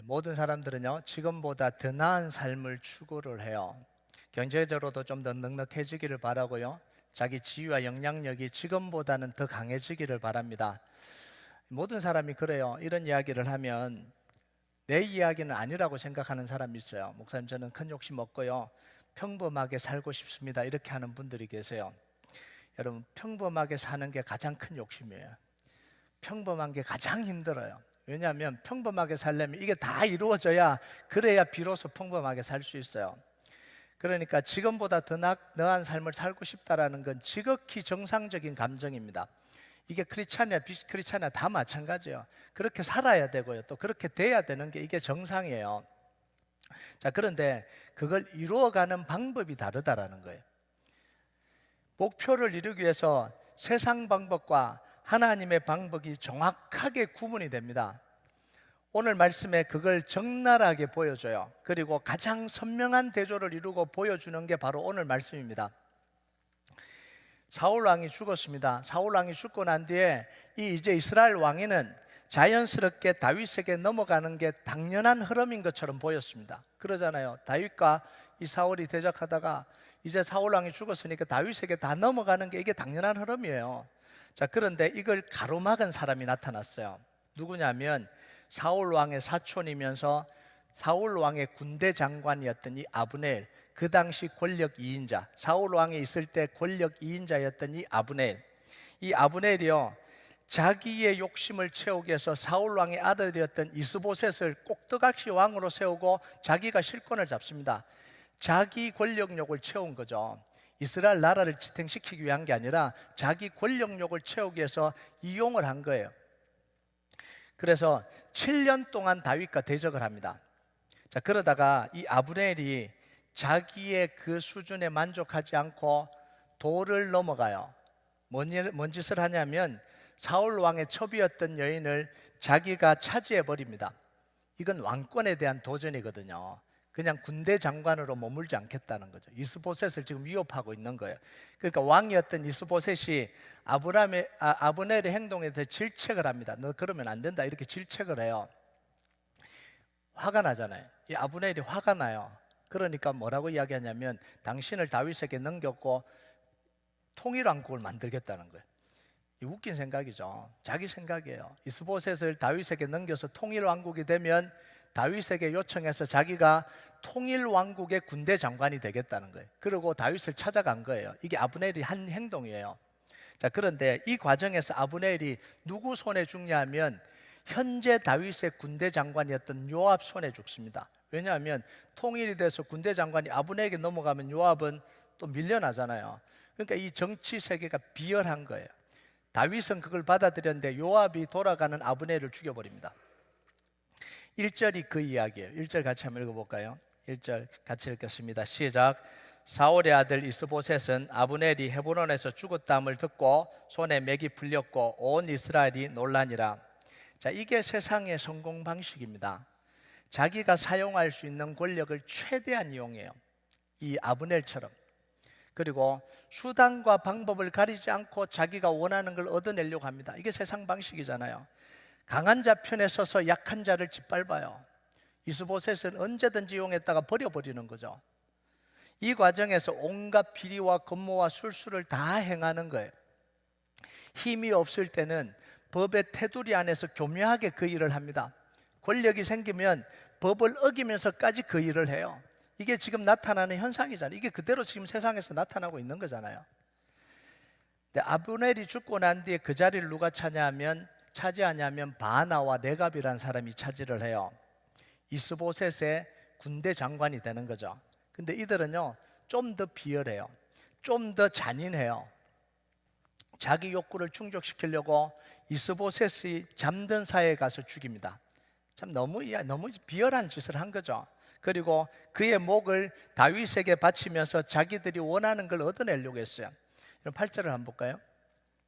모든 사람들은요, 지금보다 더 나은 삶을 추구를 해요. 경제적으로도 좀 더 넉넉해지기를 바라고요. 자기 지위와 영향력이 지금보다는 더 강해지기를 바랍니다. 모든 사람이 그래요. 이런 이야기를 하면 내 이야기는 아니라고 생각하는 사람이 있어요. 목사님, 저는 큰 욕심 없고요, 평범하게 살고 싶습니다, 이렇게 하는 분들이 계세요. 여러분, 평범하게 사는 게 가장 큰 욕심이에요. 평범한 게 가장 힘들어요. 왜냐하면 평범하게 살려면 이게 다 이루어져야, 그래야 비로소 평범하게 살 수 있어요. 그러니까 지금보다 더 나은 삶을 살고 싶다라는 건 지극히 정상적인 감정입니다. 이게 크리스찬이나 비크리스찬이나 다 마찬가지예요. 그렇게 살아야 되고요, 또 그렇게 돼야 되는 게 이게 정상이에요. 자, 그런데 그걸 이루어가는 방법이 다르다라는 거예요. 목표를 이루기 위해서 세상 방법과 하나님의 방법이 정확하게 구분이 됩니다. 오늘 말씀에 그걸 적나라하게 보여줘요. 그리고 가장 선명한 대조를 이루고 보여주는 게 바로 오늘 말씀입니다. 사울 왕이 죽었습니다. 사울 왕이 죽고 난 뒤에 이제 이스라엘 왕위는 자연스럽게 다윗에게 넘어가는 게 당연한 흐름인 것처럼 보였습니다. 그러잖아요. 다윗과 이 사울이 대적하다가 이제 사울 왕이 죽었으니까 다윗에게 다 넘어가는 게 이게 당연한 흐름이에요. 자, 그런데 이걸 가로막은 사람이 나타났어요. 누구냐면 사울 왕의 사촌이면서 사울 왕의 군대 장관이었던 이 아브넬, 그 당시 권력 2인자, 사울 왕이 있을 때 권력 2인자였던 이 아브넬. 이 아브넬이요, 자기의 욕심을 채우기 위해서 사울 왕의 아들이었던 이스보셋을 꼭두각시 왕으로 세우고 자기가 실권을 잡습니다. 자기 권력욕을 채운 거죠. 이스라엘 나라를 지탱시키기 위한 게 아니라 자기 권력욕을 채우기 위해서 이용을 한 거예요. 그래서 7년 동안 다윗과 대적을 합니다. 자, 그러다가 이 아브넬이 자기의 그 수준에 만족하지 않고 도를 넘어가요. 뭔 짓을 하냐면 사울 왕의 첩이었던 여인을 자기가 차지해 버립니다. 이건 왕권에 대한 도전이거든요. 그냥 군대 장관으로 머물지 않겠다는 거죠. 이스보셋을 지금 위협하고 있는 거예요. 그러니까 왕이었던 이스보셋이 아브넬의 행동에 대해 질책을 합니다. 너 그러면 안 된다, 이렇게 질책을 해요. 화가 나잖아요. 이 아브넬이 화가 나요. 그러니까 뭐라고 이야기하냐면 당신을 다윗에게 넘겼고 통일왕국을 만들겠다는 거예요. 이 웃긴 생각이죠. 자기 생각이에요. 이스보셋을 다윗에게 넘겨서 통일왕국이 되면 다윗에게 요청해서 자기가 통일왕국의 군대 장관이 되겠다는 거예요. 그리고 다윗을 찾아간 거예요. 이게 아브넬이 한 행동이에요. 자, 그런데 이 과정에서 아브넬이 누구 손에 죽냐 하면 현재 다윗의 군대 장관이었던 요압 손에 죽습니다. 왜냐하면 통일이 돼서 군대 장관이 아브넬에게 넘어가면 요압은 또 밀려나잖아요. 그러니까 이 정치 세계가 비열한 거예요. 다윗은 그걸 받아들였는데 요압이 돌아가는 아브넬을 죽여버립니다. 1절이 그 이야기예요. 1절 같이 한번 읽어볼까요? 1절 같이 읽겠습니다. 시작. 사울의 아들 이스보셋은 아브넬이 헤브론에서 죽었다함을 듣고 손에 맥이 풀렸고 온 이스라엘이 놀라니라. 자, 이게 세상의 성공 방식입니다. 자기가 사용할 수 있는 권력을 최대한 이용해요. 이 아브넬처럼. 그리고 수단과 방법을 가리지 않고 자기가 원하는 걸 얻어내려고 합니다. 이게 세상 방식이잖아요. 강한 자 편에 서서 약한 자를 짓밟아요. 이스보셋은 언제든지 이용했다가 버려버리는 거죠. 이 과정에서 온갖 비리와 건모와 술수를 다 행하는 거예요. 힘이 없을 때는 법의 테두리 안에서 교묘하게 그 일을 합니다. 권력이 생기면 법을 어기면서까지 그 일을 해요. 이게 지금 나타나는 현상이잖아요. 이게 그대로 지금 세상에서 나타나고 있는 거잖아요. 근데 아브넬이 죽고 난 뒤에 그 자리를 누가 차지하냐면 바나와 레갑이라는 사람이 차지를 해요. 이스보셋의 군대 장관이 되는 거죠. 근데 이들은요, 좀 더 비열해요. 좀 더 잔인해요. 자기 욕구를 충족시키려고 이스보셋이 잠든 사이에 가서 죽입니다. 참 너무 비열한 짓을 한 거죠. 그리고 그의 목을 다윗에게 바치면서 자기들이 원하는 걸 얻어내려고 했어요. 8절을 한번 볼까요?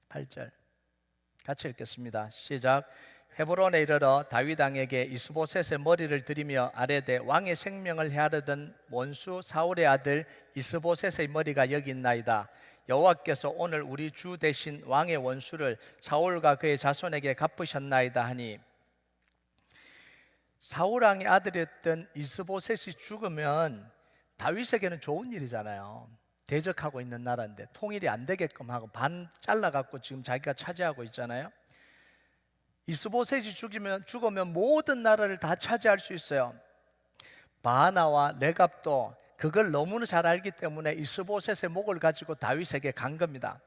8절 같이 읽겠습니다. 시작. 헤브론에 이르러 다윗 왕에게 이스보셋의 머리를 들이며 아뢰되 왕의 생명을 헤아르던 원수 사울의 아들 이스보셋의 머리가 여기 있나이다. 여호와께서 오늘 우리 주 대신 왕의 원수를 사울과 그의 자손에게 갚으셨나이다 하니. 사울 왕의 아들이었던 이스보셋이 죽으면 다윗에게는 좋은 일이잖아요. 대적하고 있는 나라인데 통일이 안 되게끔 하고 반 잘라갖고 지금 자기가 차지하고 있잖아요. 이스보셋이 죽으면 모든 나라를 다 차지할 수 있어요. 바하나와 레갑도 그걸 너무나 잘 알기 때문에 이스보셋의 목을 가지고 다윗에게 간 겁니다.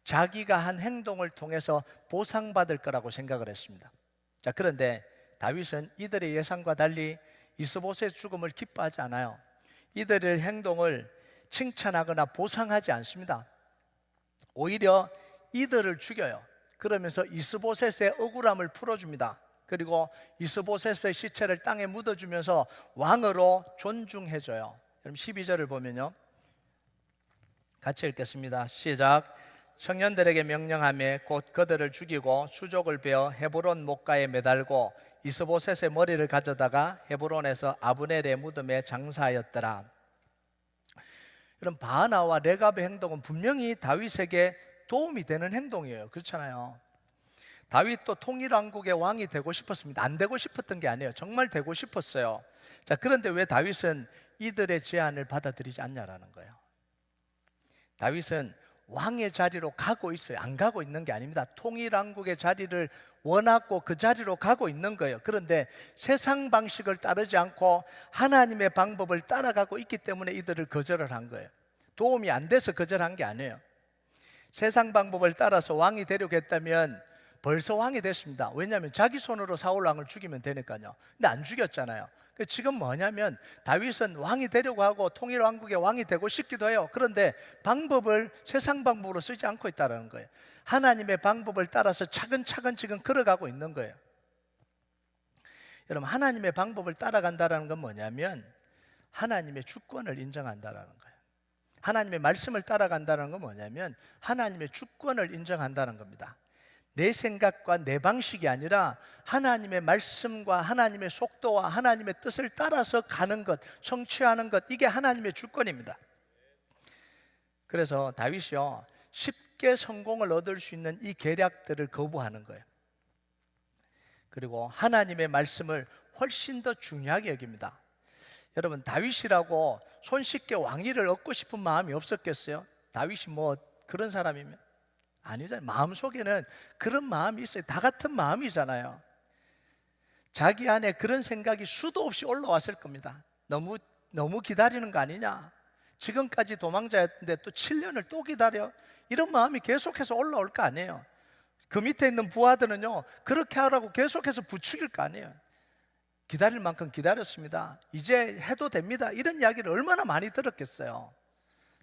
자기가 한 행동을 통해서 보상받을 거라고 생각을 했습니다. 자, 그런데 다윗은 이들의 예상과 달리 이스보셋의 죽음을 기뻐하지 않아요. 이들의 행동을 칭찬하거나 보상하지 않습니다. 오히려 이들을 죽여요. 그러면서 이스보셋의 억울함을 풀어줍니다. 그리고 이스보셋의 시체를 땅에 묻어주면서 왕으로 존중해줘요. 그럼 12절을 보면요, 같이 읽겠습니다. 시작. 청년들에게 명령하며 곧 그들을 죽이고 수족을 베어 헤브론 목가에 매달고 이스보셋의 머리를 가져다가 헤브론에서 아브넬의 무덤에 장사하였더라. 이런 바하나와 레갑의 행동은 분명히 다윗에게 도움이 되는 행동이에요. 그렇잖아요. 다윗도 통일왕국의 왕이 되고 싶었습니다. 안 되고 싶었던 게 아니에요. 정말 되고 싶었어요. 자, 그런데 왜 다윗은 이들의 제안을 받아들이지 않냐라는 거예요. 다윗은 왕의 자리로 가고 있어요. 안 가고 있는 게 아닙니다. 통일왕국의 자리를 원하고 그 자리로 가고 있는 거예요. 그런데 세상 방식을 따르지 않고 하나님의 방법을 따라가고 있기 때문에 이들을 거절을 한 거예요. 도움이 안 돼서 거절한 게 아니에요. 세상 방법을 따라서 왕이 되려고 했다면 벌써 왕이 됐습니다. 왜냐하면 자기 손으로 사울 왕을 죽이면 되니까요. 근데 안 죽였잖아요. 지금 뭐냐면 다윗은 왕이 되려고 하고 통일왕국의 왕이 되고 싶기도 해요. 그런데 방법을 세상 방법으로 쓰지 않고 있다는 거예요. 하나님의 방법을 따라서 차근차근 지금 걸어가고 있는 거예요. 여러분, 하나님의 방법을 따라간다는 건 뭐냐면 하나님의 주권을 인정한다는 거예요. 하나님의 말씀을 따라간다는 건 뭐냐면 하나님의 주권을 인정한다는 겁니다. 내 생각과 내 방식이 아니라 하나님의 말씀과 하나님의 속도와 하나님의 뜻을 따라서 가는 것, 성취하는 것, 이게 하나님의 주권입니다. 그래서 다윗이요, 쉽게 성공을 얻을 수 있는 이 계략들을 거부하는 거예요. 그리고 하나님의 말씀을 훨씬 더 중요하게 여깁니다. 여러분, 다윗이라고 손쉽게 왕위를 얻고 싶은 마음이 없었겠어요? 다윗이 뭐 그런 사람이면? 아니잖아요. 마음속에는 그런 마음이 있어요. 다 같은 마음이잖아요. 자기 안에 그런 생각이 수도 없이 올라왔을 겁니다. 너무 기다리는 거 아니냐? 지금까지 도망자였는데 또 7년을 또 기다려? 이런 마음이 계속해서 올라올 거 아니에요. 그 밑에 있는 부하들은요, 그렇게 하라고 계속해서 부추길 거 아니에요. 기다릴 만큼 기다렸습니다. 이제 해도 됩니다. 이런 이야기를 얼마나 많이 들었겠어요.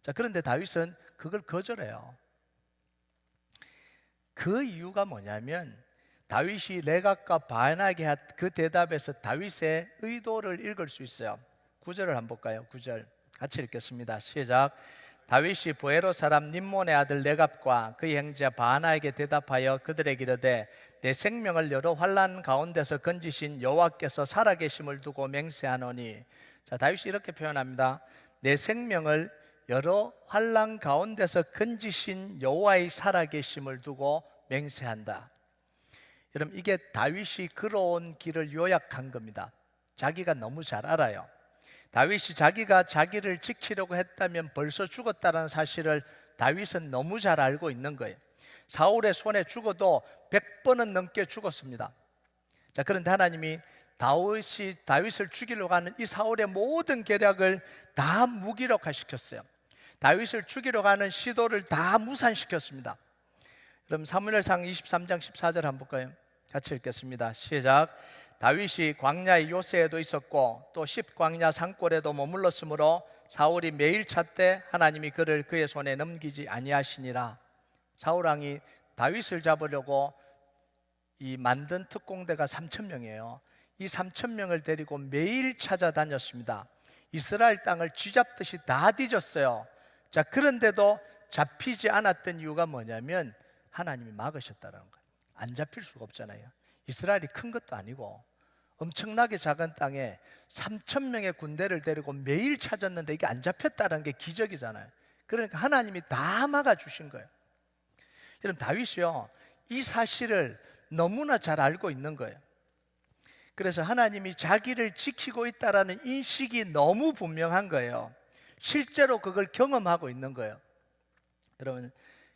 자, 그런데 다윗은 그걸 거절해요. 그 이유가 뭐냐면 다윗이 레갑과 바하나에게 한 그 대답에서 다윗의 의도를 읽을 수 있어요. 9절을 한번 볼까요? 9절 같이 읽겠습니다. 시작. 다윗이 부에로 사람 님몬의 아들 레갑과 그의 형제 바하나에게 대답하여 그들에게 이르되 내 생명을 여러 환난 가운데서 건지신 여호와께서 살아계심을 두고 맹세하노니. 자, 다윗이 이렇게 표현합니다. 내 생명을 여러 환난 가운데서 건지신 여호와의 살아계심을 두고 맹세한다. 여러분, 이게 다윗이 걸어온 길을 요약한 겁니다. 자기가 너무 잘 알아요. 다윗이 자기가 자기를 지키려고 했다면 벌써 죽었다는 사실을 다윗은 너무 잘 알고 있는 거예요. 사울의 손에 죽어도 100번은 넘게 죽었습니다. 자, 그런데 하나님이 다윗을 죽이려고 하는 이 사울의 모든 계략을 다 무기력화시켰어요. 다윗을 죽이려고 하는 시도를 다 무산시켰습니다. 그럼 사무엘상 23장 14절 한번 볼까요? 같이 읽겠습니다. 시작. 다윗이 광야의 요새에도 있었고 또 십광야 산골에도 머물렀으므로 사울이 매일 찾되 하나님이 그를 그의 손에 넘기지 아니하시니라. 사울 왕이 다윗을 잡으려고 이 만든 특공대가 3,000명이에요. 이 3,000명을 데리고 매일 찾아다녔습니다. 이스라엘 땅을 쥐잡듯이 다 뒤졌어요. 자, 그런데도 잡히지 않았던 이유가 뭐냐면 하나님이 막으셨다는 거예요. 안 잡힐 수가 없잖아요. 이스라엘이 큰 것도 아니고 엄청나게 작은 땅에 3,000명의 군대를 데리고 매일 찾았는데 이게 안 잡혔다는 게 기적이잖아요. 그러니까 하나님이 다 막아주신 거예요. 여러분, 다윗이요, 이 사실을 너무나 잘 알고 있는 거예요. 그래서 하나님이 자기를 지키고 있다라는 인식이 너무 분명한 거예요. 실제로 그걸 경험하고 있는 거예요. 여러분,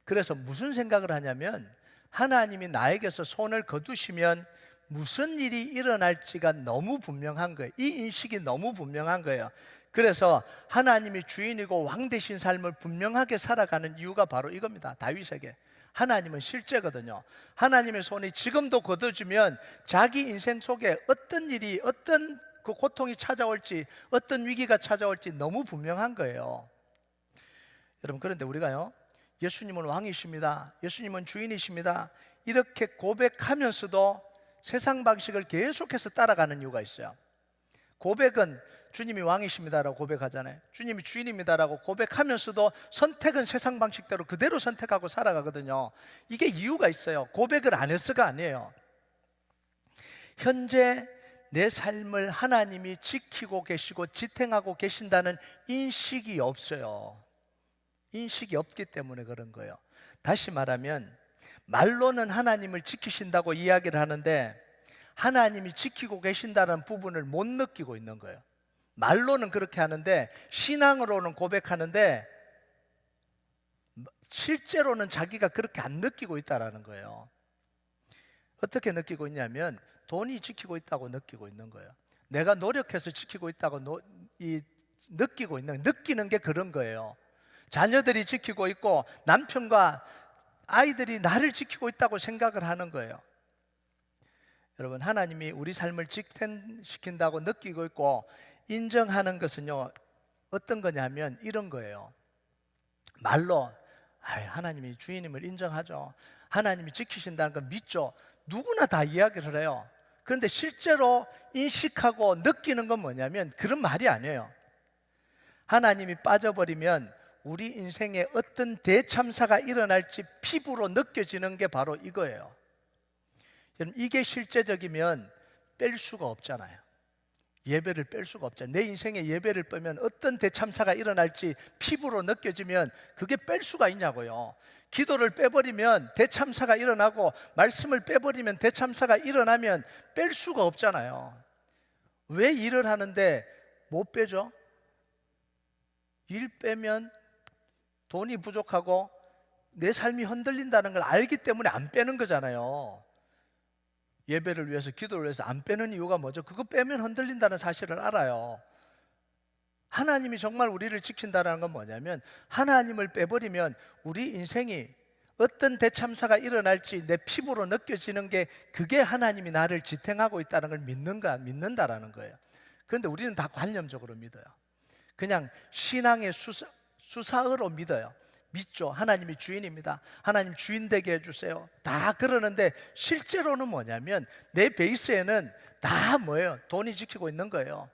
그래서 무슨 생각을 하냐면 하나님이 나에게서 손을 거두시면 무슨 일이 일어날지가 너무 분명한 거예요. 이 인식이 너무 분명한 거예요. 그래서 하나님이 주인이고 왕 되신 삶을 분명하게 살아가는 이유가 바로 이겁니다. 다윗에게 하나님은 실제거든요. 하나님의 손이 지금도 거둬주면 자기 인생 속에 어떤 일이, 어떤 그 고통이 찾아올지, 어떤 위기가 찾아올지 너무 분명한 거예요. 여러분, 그런데 우리가요, 예수님은 왕이십니다, 예수님은 주인이십니다, 이렇게 고백하면서도 세상 방식을 계속해서 따라가는 이유가 있어요. 고백은 주님이 왕이십니다라고 고백하잖아요. 주님이 주인입니다라고 고백하면서도 선택은 세상 방식대로 그대로 선택하고 살아가거든요. 이게 이유가 있어요. 고백을 안 해서가 아니에요. 현재 내 삶을 하나님이 지키고 계시고 지탱하고 계신다는 인식이 없어요. 인식이 없기 때문에 그런 거예요. 다시 말하면 말로는 하나님을 지키신다고 이야기를 하는데 하나님이 지키고 계신다는 부분을 못 느끼고 있는 거예요. 말로는 그렇게 하는데, 신앙으로는 고백하는데 실제로는 자기가 그렇게 안 느끼고 있다는 거예요. 어떻게 느끼고 있냐면 돈이 지키고 있다고 느끼고 있는 거예요. 내가 노력해서 지키고 있다고 느끼는 게 그런 거예요. 자녀들이 지키고 있고 남편과 아이들이 나를 지키고 있다고 생각을 하는 거예요. 여러분, 하나님이 우리 삶을 지탱시킨다고 느끼고 있고 인정하는 것은요, 어떤 거냐면 이런 거예요. 말로 하나님이 주인임을 인정하죠, 하나님이 지키신다는 걸 믿죠, 누구나 다 이야기를 해요. 그런데 실제로 인식하고 느끼는 건 뭐냐면 그런 말이 아니에요. 하나님이 빠져버리면 우리 인생에 어떤 대참사가 일어날지 피부로 느껴지는 게 바로 이거예요. 여러분, 이게 실제적이면 뺄 수가 없잖아요. 예배를 뺄 수가 없잖아요. 내 인생에 예배를 빼면 어떤 대참사가 일어날지 피부로 느껴지면 그게 뺄 수가 있냐고요. 기도를 빼버리면 대참사가 일어나고 말씀을 빼버리면 대참사가 일어나면 뺄 수가 없잖아요. 왜 일을 하는데 못 빼죠? 일 빼면 돈이 부족하고 내 삶이 흔들린다는 걸 알기 때문에 안 빼는 거잖아요. 예배를 위해서, 기도를 위해서 안 빼는 이유가 뭐죠? 그거 빼면 흔들린다는 사실을 알아요. 하나님이 정말 우리를 지킨다는 건 뭐냐면 하나님을 빼버리면 우리 인생이 어떤 대참사가 일어날지 내 피부로 느껴지는 게, 그게 하나님이 나를 지탱하고 있다는 걸 믿는다라는 거예요. 그런데 우리는 다 관념적으로 믿어요. 그냥 신앙의 수사으로 믿어요. 믿죠. 하나님이 주인입니다, 하나님 주인 되게 해주세요, 다 그러는데 실제로는 뭐냐면 내 베이스에는 다 뭐예요? 돈이 지키고 있는 거예요.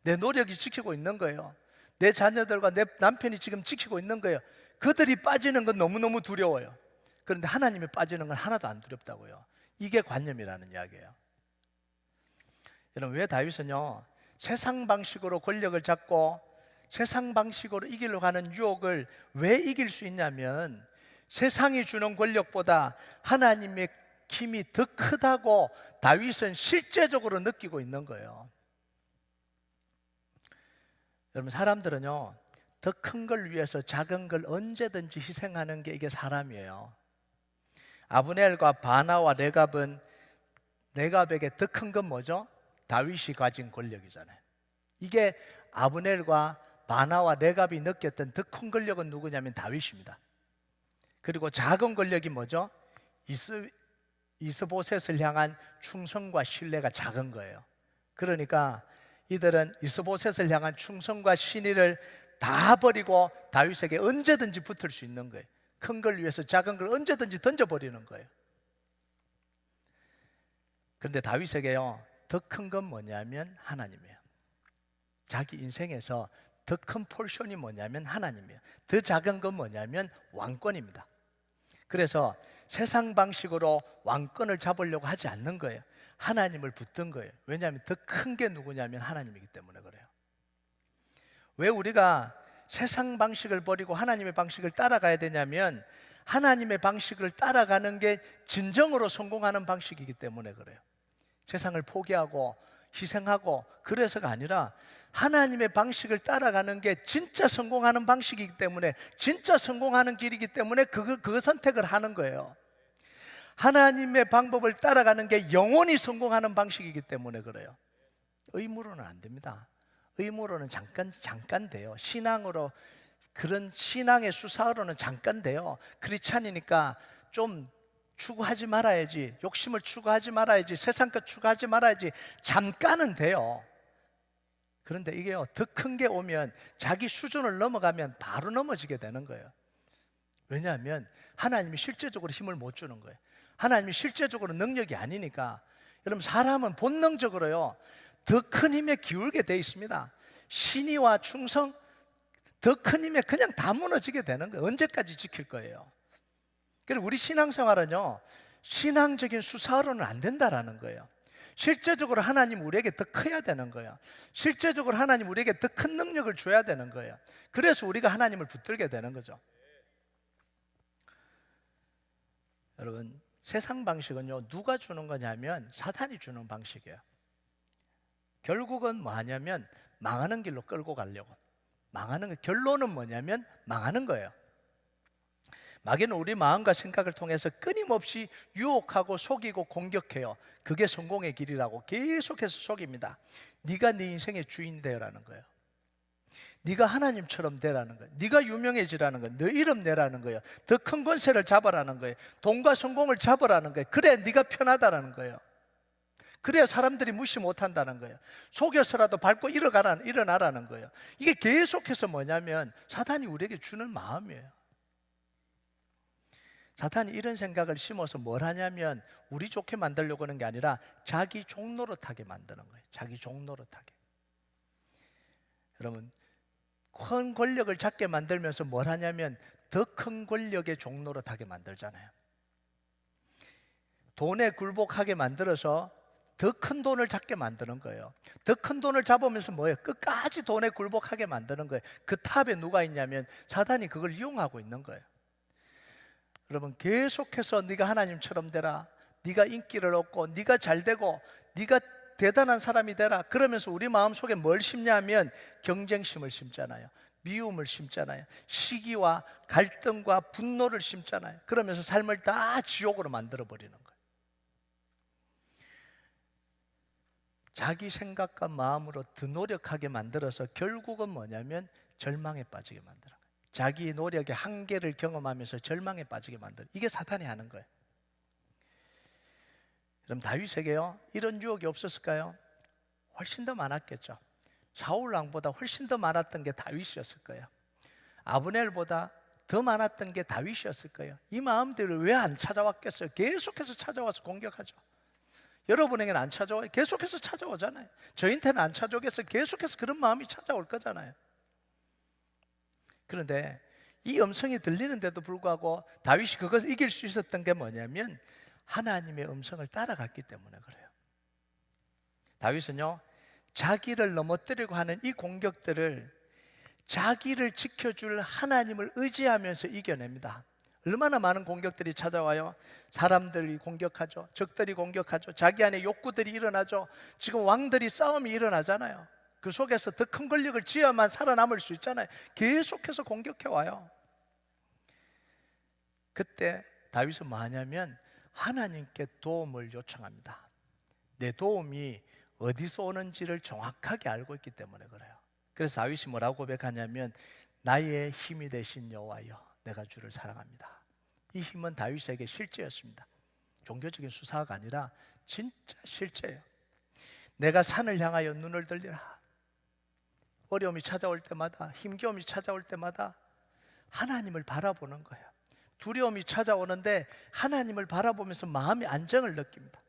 내 노력이 지키고 있는 거예요. 내 자녀들과 내 남편이 지금 지키고 있는 거예요. 그들이 빠지는 건 너무너무 두려워요. 그런데 하나님이 빠지는 건 하나도 안 두렵다고요. 이게 관념이라는 이야기예요. 여러분, 왜 다윗은요 세상 방식으로 권력을 잡고 세상 방식으로 이기려고 하는 유혹을 왜 이길 수 있냐면 세상이 주는 권력보다 하나님의 힘이 더 크다고 다윗은 실제적으로 느끼고 있는 거예요. 여러분, 사람들은요 더 큰 걸 위해서 작은 걸 언제든지 희생하는 게 이게 사람이에요. 아브넬과 바나와 레갑은, 레갑에게 더 큰 건 뭐죠? 다윗이 가진 권력이잖아요. 이게 아브넬과 바나와 레갑이 느꼈던 더 큰 권력은 누구냐면 다윗입니다. 그리고 작은 권력이 뭐죠? 이스보셋을 향한 충성과 신뢰가 작은 거예요. 그러니까 이들은 이스보셋을 향한 충성과 신의를 다 버리고 다윗에게 언제든지 붙을 수 있는 거예요. 큰 걸 위해서 작은 걸 언제든지 던져버리는 거예요. 그런데 다윗에게요 더 큰 건 뭐냐면 하나님이에요. 자기 인생에서 더 큰 포션이 뭐냐면 하나님이에요. 더 작은 건 뭐냐면 왕권입니다. 그래서 세상 방식으로 왕권을 잡으려고 하지 않는 거예요. 하나님을 붙든 거예요. 왜냐하면 더 큰 게 누구냐면 하나님이기 때문에 그래요. 왜 우리가 세상 방식을 버리고 하나님의 방식을 따라가야 되냐면 하나님의 방식을 따라가는 게 진정으로 성공하는 방식이기 때문에 그래요. 세상을 포기하고 희생하고 그래서가 아니라 하나님의 방식을 따라가는 게 진짜 성공하는 방식이기 때문에, 진짜 성공하는 길이기 때문에 그 선택을 하는 거예요. 하나님의 방법을 따라가는 게 영원히 성공하는 방식이기 때문에 그래요. 의무로는 안 됩니다. 의무로는 잠깐 돼요. 신앙으로, 그런 신앙의 수사로는 잠깐 돼요. 크리스찬이니까 좀 추구하지 말아야지, 욕심을 추구하지 말아야지, 세상 것 추구하지 말아야지, 잠깐은 돼요. 그런데 이게요, 더 큰 게 오면, 자기 수준을 넘어가면 바로 넘어지게 되는 거예요. 왜냐하면 하나님이 실제적으로 힘을 못 주는 거예요. 하나님이 실제적으로 능력이 아니니까. 여러분, 사람은 본능적으로요, 더 큰 힘에 기울게 돼 있습니다. 신의와 충성, 더 큰 힘에 그냥 다 무너지게 되는 거예요. 언제까지 지킬 거예요? 그래서 우리 신앙생활은요, 신앙적인 수사로는 안 된다라는 거예요. 실제적으로 하나님 우리에게 더 커야 되는 거예요. 실제적으로 하나님 우리에게 더 큰 능력을 줘야 되는 거예요. 그래서 우리가 하나님을 붙들게 되는 거죠. 여러분, 세상 방식은요, 누가 주는 거냐면 사탄이 주는 방식이에요. 결국은 뭐 하냐면 망하는 길로 끌고 가려고. 망하는 거, 결론은 뭐냐면 망하는 거예요. 마귀는 우리 마음과 생각을 통해서 끊임없이 유혹하고 속이고 공격해요. 그게 성공의 길이라고 계속해서 속입니다. 네가 네 인생의 주인 되라는 거예요. 네가 하나님처럼 되라는 거예요. 네가 유명해지라는 거예요. 너 이름 내라는 거예요. 더 큰 권세를 잡아라는 거예요. 돈과 성공을 잡으라는 거예요. 그래 네가 편하다라는 거예요. 그래야 사람들이 무시 못한다는 거예요. 속여서라도 밟고 일어나라는 거예요. 이게 계속해서 뭐냐면 사탄이 우리에게 주는 마음이에요. 사탄이 이런 생각을 심어서 뭘 하냐면 우리 좋게 만들려고 하는 게 아니라 자기 종노릇하게 만드는 거예요. 자기 종노릇하게. 여러분, 큰 권력을 잡게 만들면서 뭘 하냐면 더 큰 권력의 종노릇하게 만들잖아요. 돈에 굴복하게 만들어서 더 큰 돈을 잡게 만드는 거예요. 더 큰 돈을 잡으면서 뭐예요? 끝까지 돈에 굴복하게 만드는 거예요. 그 탑에 누가 있냐면 사탄이 그걸 이용하고 있는 거예요. 여러분, 계속해서 네가 하나님처럼 되라, 네가 인기를 얻고 네가 잘 되고 네가 대단한 사람이 되라, 그러면서 우리 마음속에 뭘 심냐면 경쟁심을 심잖아요. 미움을 심잖아요. 시기와 갈등과 분노를 심잖아요. 그러면서 삶을 다 지옥으로 만들어버리는 거예요. 자기 생각과 마음으로 더 노력하게 만들어서 결국은 뭐냐면 절망에 빠지게 만들어요. 자기 노력의 한계를 경험하면서 절망에 빠지게 만들어요. 이게 사탄이 하는 거예요. 그럼 다윗에게요, 이런 유혹이 없었을까요? 훨씬 더 많았겠죠. 사울 왕보다 훨씬 더 많았던 게 다윗이었을 거예요. 아브넬보다 더 많았던 게 다윗이었을 거예요. 이 마음들을 왜 안 찾아왔겠어요? 계속해서 찾아와서 공격하죠. 여러분에게는 안 찾아와요. 계속해서 찾아오잖아요. 저한테는 안 찾아오겠어요. 계속해서 그런 마음이 찾아올 거잖아요. 그런데 이 음성이 들리는데도 불구하고 다윗이 그것을 이길 수 있었던 게 뭐냐면 하나님의 음성을 따라갔기 때문에 그래요. 다윗은요, 자기를 넘어뜨리고 하는 이 공격들을 자기를 지켜줄 하나님을 의지하면서 이겨냅니다. 얼마나 많은 공격들이 찾아와요. 사람들이 공격하죠. 적들이 공격하죠. 자기 안에 욕구들이 일어나죠. 지금 왕들이 싸움이 일어나잖아요. 그 속에서 더 큰 권력을 쥐어야만 살아남을 수 있잖아요. 계속해서 공격해와요. 그때 다윗은 뭐 하냐면 하나님께 도움을 요청합니다. 내 도움이 어디서 오는지를 정확하게 알고 있기 때문에 그래요. 그래서 다윗이 뭐라고 고백하냐면 나의 힘이 되신 여호와여, 내가 주를 사랑합니다. 이 힘은 다윗에게 실제였습니다. 종교적인 수사가 아니라 진짜 실제예요. 내가 산을 향하여 눈을 들리라. 어려움이 찾아올 때마다, 힘겨움이 찾아올 때마다 하나님을 바라보는 거예요. 두려움이 찾아오는데 하나님을 바라보면서 마음의 안정을 느낍니다.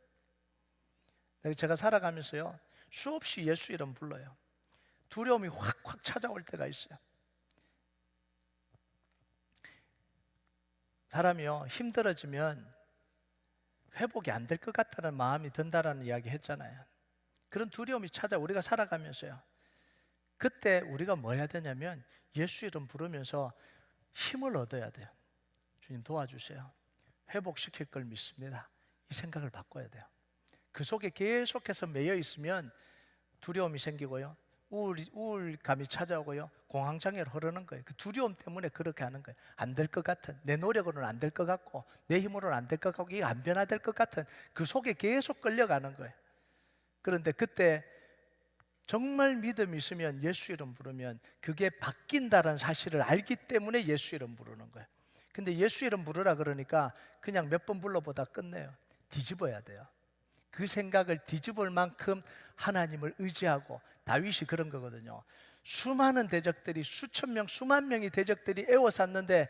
제가 살아가면서요, 수없이 예수 이름 불러요. 두려움이 확 찾아올 때가 있어요. 사람이요, 힘들어지면 회복이 안 될 것 같다는 마음이 든다라는 이야기 했잖아요. 그런 두려움이 우리가 살아가면서요, 그때 우리가 뭐 해야 되냐면 예수 이름 부르면서 힘을 얻어야 돼요. 주님 도와주세요. 회복시킬 걸 믿습니다. 이 생각을 바꿔야 돼요. 그 속에 계속해서 매여 있으면 두려움이 생기고요, 우울감이 찾아오고요, 공황장애로 흐르는 거예요. 그 두려움 때문에 그렇게 하는 거예요. 안 될 것 같은, 내 노력으로는 안 될 것 같고, 내 힘으로는 안 될 것 같고, 이게 안 변화될 것 같은 그 속에 계속 끌려가는 거예요. 그런데 그때 정말 믿음이 있으면 예수 이름 부르면 그게 바뀐다는 사실을 알기 때문에 예수 이름 부르는 거예요. 근데 예수 이름 부르라 그러니까 그냥 몇 번 불러보다 끝내요. 뒤집어야 돼요. 그 생각을 뒤집을 만큼 하나님을 의지하고, 다윗이 그런 거거든요. 수많은 대적들이, 수천 명, 수만 명의 대적들이 에워쌌는데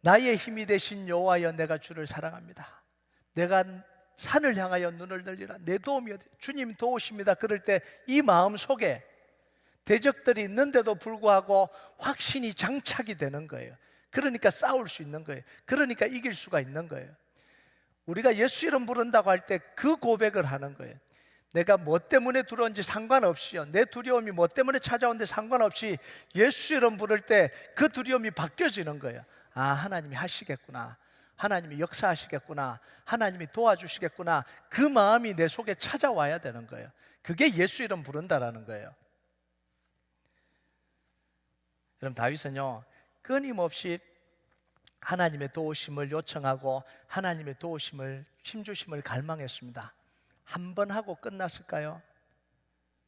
나의 힘이 되신 여호와여, 내가 주를 사랑합니다. 내가 산을 향하여 눈을 들리라. 내 도움이 어디, 주님 도우십니다. 그럴 때 이 마음 속에 대적들이 있는데도 불구하고 확신이 장착이 되는 거예요. 그러니까 싸울 수 있는 거예요. 그러니까 이길 수가 있는 거예요. 우리가 예수 이름 부른다고 할 때 그 고백을 하는 거예요. 내가 뭐 때문에 들어온지 상관없이요, 내 두려움이 뭐 때문에 찾아온데 상관없이 예수 이름 부를 때 그 두려움이 바뀌어지는 거예요. 아, 하나님이 하시겠구나, 하나님이 역사하시겠구나, 하나님이 도와주시겠구나, 그 마음이 내 속에 찾아와야 되는 거예요. 그게 예수 이름 부른다라는 거예요. 여러분, 다윗은요 끊임없이 하나님의 도우심을 요청하고 하나님의 도우심을, 힘주심을 갈망했습니다. 한 번 하고 끝났을까요?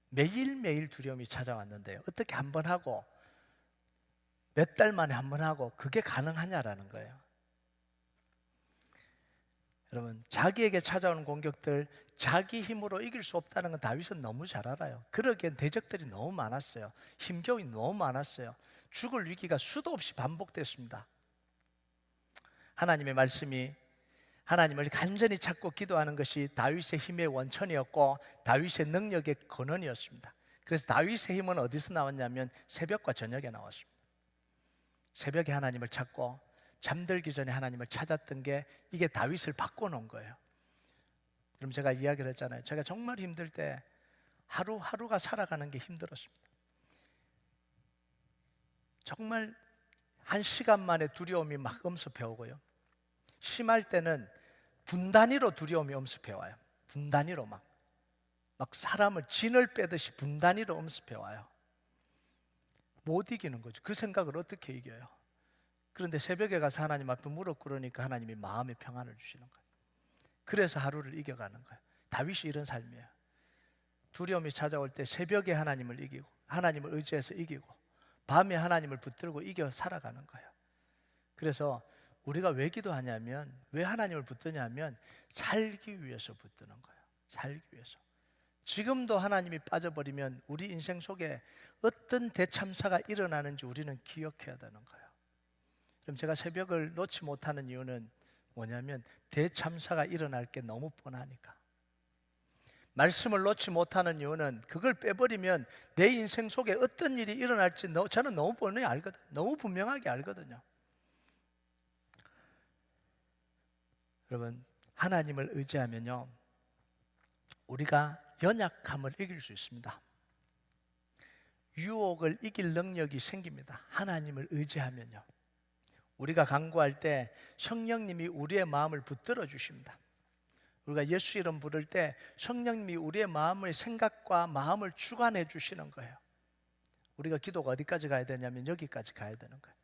매일매일 두려움이 찾아왔는데요, 어떻게 한 번 하고 몇 달 만에 한 번 하고 그게 가능하냐라는 거예요. 여러분, 자기에게 찾아오는 공격들 자기 힘으로 이길 수 없다는 건 다윗은 너무 잘 알아요. 그러기엔 대적들이 너무 많았어요. 힘겨움이 너무 많았어요. 죽을 위기가 수도 없이 반복됐습니다. 하나님의 말씀이, 하나님을 간절히 찾고 기도하는 것이 다윗의 힘의 원천이었고 다윗의 능력의 근원이었습니다. 그래서 다윗의 힘은 어디서 나왔냐면 새벽과 저녁에 나왔습니다. 새벽에 하나님을 찾고 잠들기 전에 하나님을 찾았던 게, 이게 다윗을 바꿔놓은 거예요. 그럼 제가 이야기를 했잖아요. 제가 정말 힘들 때 하루하루가 살아가는 게 힘들었습니다. 정말 한 시간 만에 두려움이 막 엄습해 오고요, 심할 때는 분 단위로 두려움이 엄습해 와요. 분 단위로 막 사람을 진을 빼듯이 분 단위로 엄습해 와요. 못 이기는 거죠. 그 생각을 어떻게 이겨요? 그런데 새벽에 가서 하나님 앞에 무릎 꿇으니까 하나님이 마음의 평안을 주시는 거예요. 그래서 하루를 이겨가는 거예요. 다윗이 이런 삶이에요. 두려움이 찾아올 때 새벽에 하나님을 이기고, 하나님을 의지해서 이기고, 밤에 하나님을 붙들고 이겨 살아가는 거예요. 그래서 우리가 왜 기도하냐면, 왜 하나님을 붙드냐면 살기 위해서 붙드는 거예요. 살기 위해서. 지금도 하나님이 빠져버리면 우리 인생 속에 어떤 대참사가 일어나는지 우리는 기억해야 되는 거예요. 그럼 제가 새벽을 놓지 못하는 이유는 뭐냐면 대참사가 일어날 게 너무 뻔하니까. 말씀을 놓지 못하는 이유는 그걸 빼버리면 내 인생 속에 어떤 일이 일어날지 저는 너무 뻔히 알거든요. 너무 분명하게 알거든요. 여러분, 하나님을 의지하면요 우리가 연약함을 이길 수 있습니다. 유혹을 이길 능력이 생깁니다. 하나님을 의지하면요. 우리가 간구할 때 성령님이 우리의 마음을 붙들어 주십니다. 우리가 예수 이름 부를 때 성령님이 우리의 마음의 생각과 마음을 주관해 주시는 거예요. 우리가 기도가 어디까지 가야 되냐면 여기까지 가야 되는 거예요.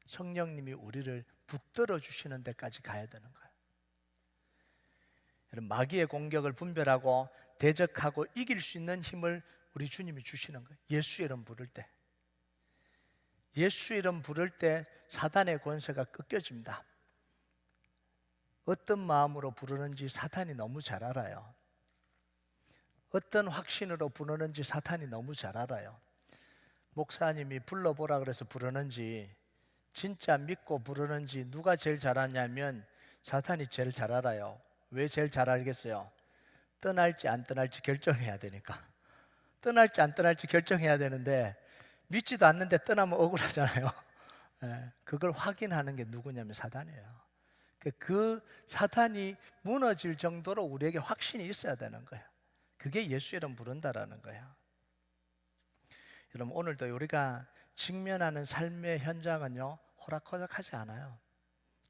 성령님이 우리를 붙들어 주시는 데까지 가야 되는 거예요. 마귀의 공격을 분별하고 대적하고 이길 수 있는 힘을 우리 주님이 주시는 거예요. 예수 이름 부를 때, 예수 이름 부를 때 사단의 권세가 꺾여집니다. 어떤 마음으로 부르는지 사탄이 너무 잘 알아요. 어떤 확신으로 부르는지 사탄이 너무 잘 알아요. 목사님이 불러보라 그래서 부르는지, 진짜 믿고 부르는지 누가 제일 잘 아냐면 사탄이 제일 잘 알아요. 왜 제일 잘 알겠어요? 떠날지 안 떠날지 결정해야 되니까. 떠날지 안 떠날지 결정해야 되는데 믿지도 않는데 떠나면 억울하잖아요. 그걸 확인하는 게 누구냐면 사단이에요. 그 사탄이 무너질 정도로 우리에게 확신이 있어야 되는 거예요. 그게 예수 이름 부른다라는 거예요. 여러분, 오늘도 우리가 직면하는 삶의 현장은요 호락호락하지 않아요.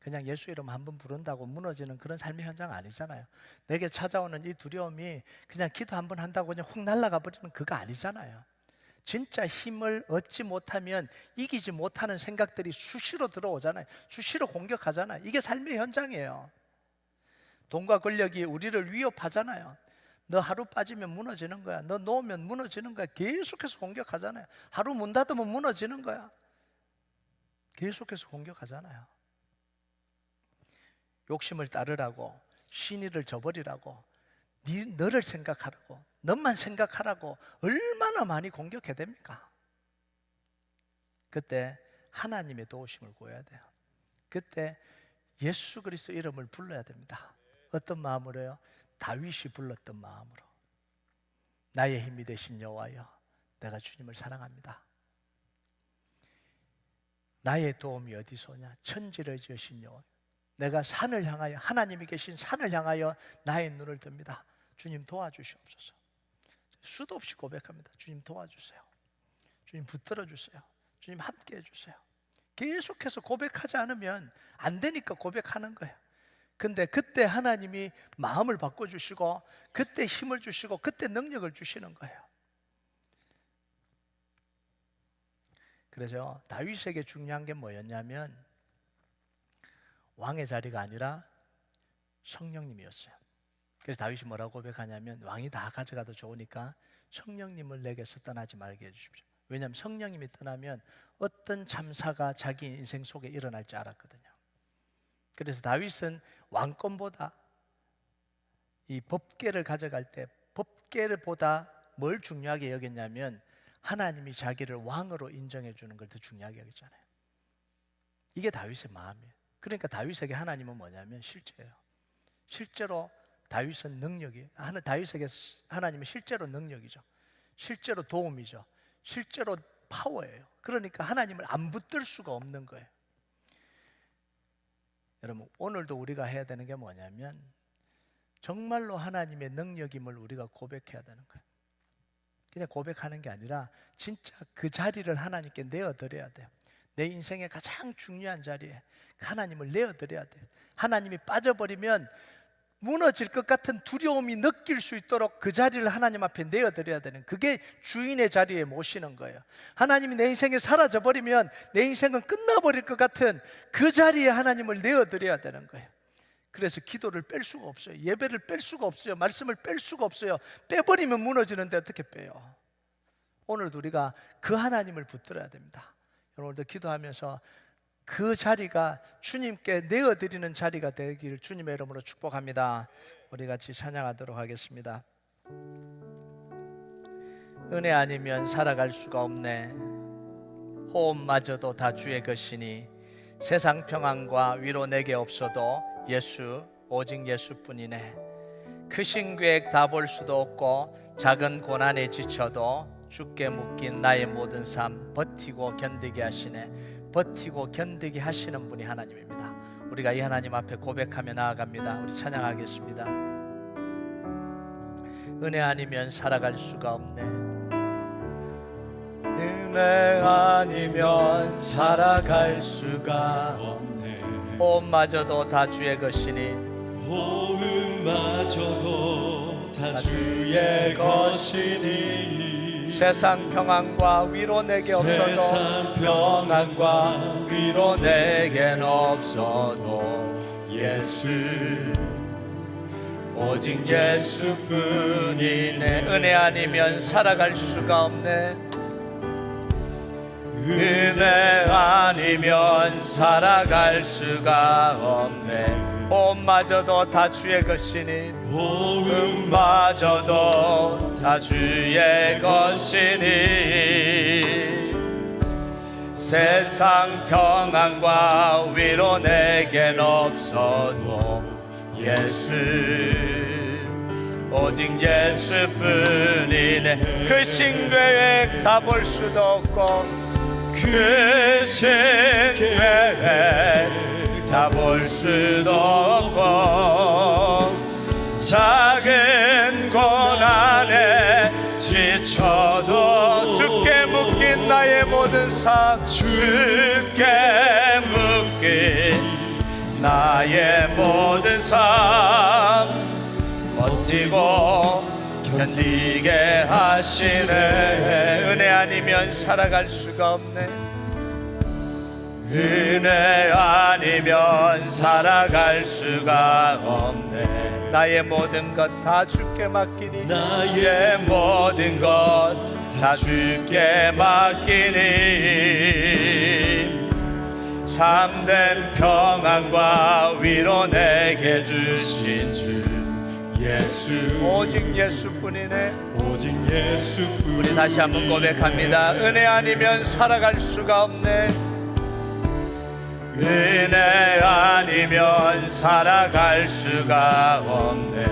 그냥 예수 이름 한번 부른다고 무너지는 그런 삶의 현장 아니잖아요. 내게 찾아오는 이 두려움이 그냥 기도 한번 한다고 그냥 훅 날아가 버리는 그거 아니잖아요. 진짜 힘을 얻지 못하면 이기지 못하는 생각들이 수시로 들어오잖아요. 수시로 공격하잖아요. 이게 삶의 현장이에요. 돈과 권력이 우리를 위협하잖아요. 너 하루 빠지면 무너지는 거야. 너 놓으면 무너지는 거야. 계속해서 공격하잖아요. 하루 문 닫으면 무너지는 거야. 계속해서 공격하잖아요. 욕심을 따르라고, 신의를 저버리라고, 너를 생각하라고, 너만 생각하라고 얼마나 많이 공격해야 됩니까? 그때 하나님의 도우심을 구해야 돼요. 그때 예수 그리스도 이름을 불러야 됩니다. 어떤 마음으로요? 다윗이 불렀던 마음으로. 나의 힘이 되신 여호와여, 내가 주님을 사랑합니다. 나의 도움이 어디서 오냐? 천지를 지으신 여호와, 내가 산을 향하여, 하나님이 계신 산을 향하여 나의 눈을 듭니다. 주님 도와주시옵소서. 수도 없이 고백합니다. 주님 도와주세요. 주님 붙들어 주세요. 주님 함께 해주세요. 계속해서 고백하지 않으면 안 되니까 고백하는 거예요. 근데 그때 하나님이 마음을 바꿔주시고, 그때 힘을 주시고, 그때 능력을 주시는 거예요. 그래서 다윗에게 중요한 게 뭐였냐면 왕의 자리가 아니라 성령님이었어요. 그래서 다윗이 뭐라고 고백하냐면, 왕이 다 가져가도 좋으니까 성령님을 내게서 떠나지 말게 해주십시오. 왜냐하면 성령님이 떠나면 어떤 참사가 자기 인생 속에 일어날지 알았거든요. 그래서 다윗은 왕권보다 이 법궤를 가져갈 때 법궤보다 뭘 중요하게 여겼냐면 하나님이 자기를 왕으로 인정해 주는 걸 더 중요하게 여겼잖아요. 이게 다윗의 마음이에요. 그러니까 다윗에게 하나님은 뭐냐면 실제예요. 실제로 다윗은 능력이, 다윗에게 하나님은 실제로 능력이죠. 실제로 도움이죠. 실제로 파워예요. 그러니까 하나님을 안 붙들 수가 없는 거예요. 여러분, 오늘도 우리가 해야 되는 게 뭐냐면 정말로 하나님의 능력임을 우리가 고백해야 되는 거예요. 그냥 고백하는 게 아니라 진짜 그 자리를 하나님께 내어드려야 돼요. 내 인생의 가장 중요한 자리에 하나님을 내어드려야 돼요. 하나님이 빠져버리면 무너질 것 같은 두려움이 느낄 수 있도록 그 자리를 하나님 앞에 내어드려야 되는, 그게 주인의 자리에 모시는 거예요. 하나님이 내 인생에 사라져버리면 내 인생은 끝나버릴 것 같은 그 자리에 하나님을 내어드려야 되는 거예요. 그래서 기도를 뺄 수가 없어요. 예배를 뺄 수가 없어요. 말씀을 뺄 수가 없어요. 빼버리면 무너지는데 어떻게 빼요? 오늘도 우리가 그 하나님을 붙들어야 됩니다. 오늘도 기도하면서 그 자리가 주님께 내어드리는 자리가 되기를 주님의 이름으로 축복합니다. 우리 같이 찬양하도록 하겠습니다. 은혜 아니면 살아갈 수가 없네. 호흡마저도 다 주의 것이니 세상 평안과 위로 내게 없어도 예수, 오직 예수뿐이네. 크신 계획 다 볼 수도 없고 작은 고난에 지쳐도 주께 묶인 나의 모든 삶 버티고 견디게 하시네. 버티고 견디게 하시는 분이 하나님입니다. 우리가 이 하나님 앞에 고백하며 나아갑니다. 우리 찬양하겠습니다. 은혜 아니면 살아갈 수가 없네. 은혜 아니면 살아갈 수가 없네. 호흡마저도 다 주의 것이니 호흡마저도 다 주의 것이니 세상 평안과 위로 내게 없어도 세상 평안과 위로 내겐 없어도 예수, 오직 예수뿐이네. 은혜 아니면 살아갈 수가 없네. 은혜 아니면 살아갈 수가 없네. 호흡마저도 다 주의 것이니 호흡마저도 다 주의 것이니 세상 평안과 위로 내겐 없어도 예수, 오직 예수뿐이네. 그 신계획 다 볼 수도 없고 그 신계획 다 볼 수도 없고 작은 고난에 지쳐도 주께 묶인 나의 모든 삶 주께 묶인 나의 모든 삶 버티고 견디게 하시네. 은혜 아니면 살아갈 수가 없네. 은혜 아니면 살아갈 수가 없네. 나의 모든 것 다 주께 맡기니, 나의 모든 것 다 주께 맡기니, 참된 평안과 위로 내게 주신 주 예수, 오직 예수뿐이네. 오직 예수뿐. 우리 다시 한번 고백합니다. 은혜 아니면 살아갈 수가 없네. 은혜 아니면 살아갈 수가 없네.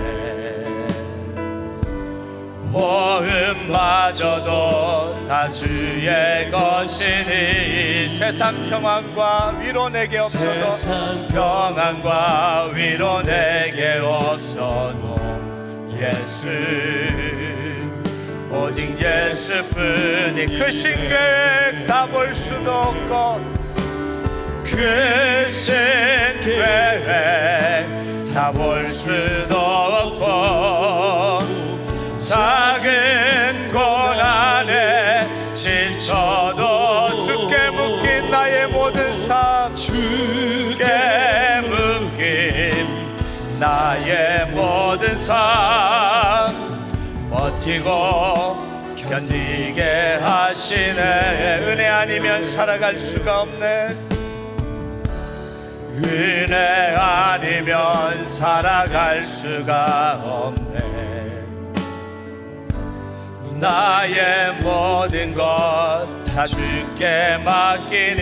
호흡마저도 다 주의 것이니, 세상 평안과 위로 내게 없어도, 세상 평안과 위로 내게 없어도 예수, 오직 예수뿐이. 크신 계획 다 볼 수도 없고, 크신 계획 다 볼 수도 없고, 작은 고난에 지쳐도 주께 묶인 나의 모든 삶, 주께 묶인 나의 모든 삶 버티고 견디게 하시네. 은혜 아니면 살아갈 수가 없네. 은혜 아니면 살아갈 수가 없네. 나의 모든 것 다 주께 맡기니,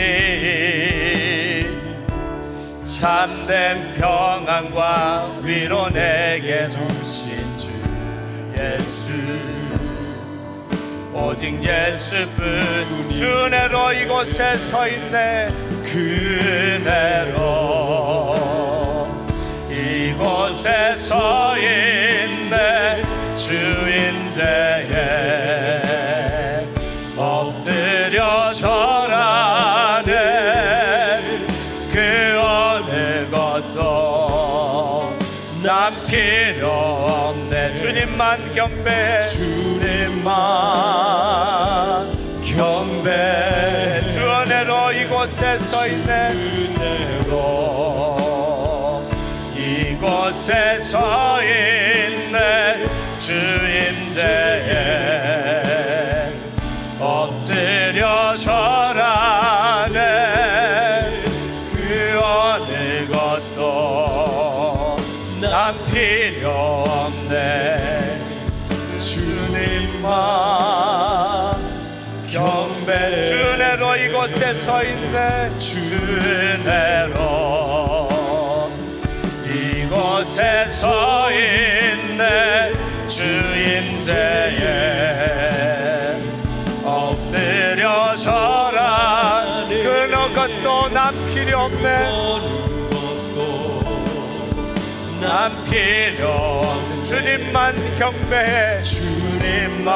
참된 평안과 위로 내게 주신 주 예수, 오직 예수뿐. 주 은혜로 이곳에 서 있네. 그 은혜로 이곳에 서 있네. 주인대에 엎드려 절하네. 그 어느 것도 난 필요 없네. 주님만 경배해. 주님만 경배해. 주 은혜로 이곳에 서 있네. 은혜로 이곳에 서 있네. 주인대에 엎드려 절하네. 그 어느 것도 난 필요 없네. 주님만 경배. 주 은혜로 이곳에 서 있네. 주 은혜로 이곳에 서 있네. 주인대에 엎드려 절하네. 그 어느 것도 난 필요 없네. 난 필요 없네. 주님만 경배해. 주님만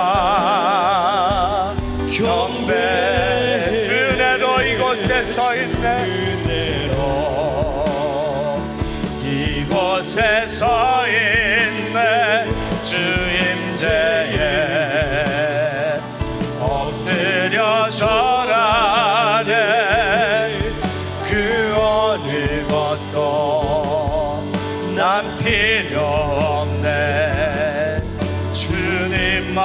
경배해. 주 은혜로 이곳에 서 있네. 은혜로 이곳에 서 있네. 주임제에 엎드려 절하네. 그 어느 것도 난 필요 없네. 주님만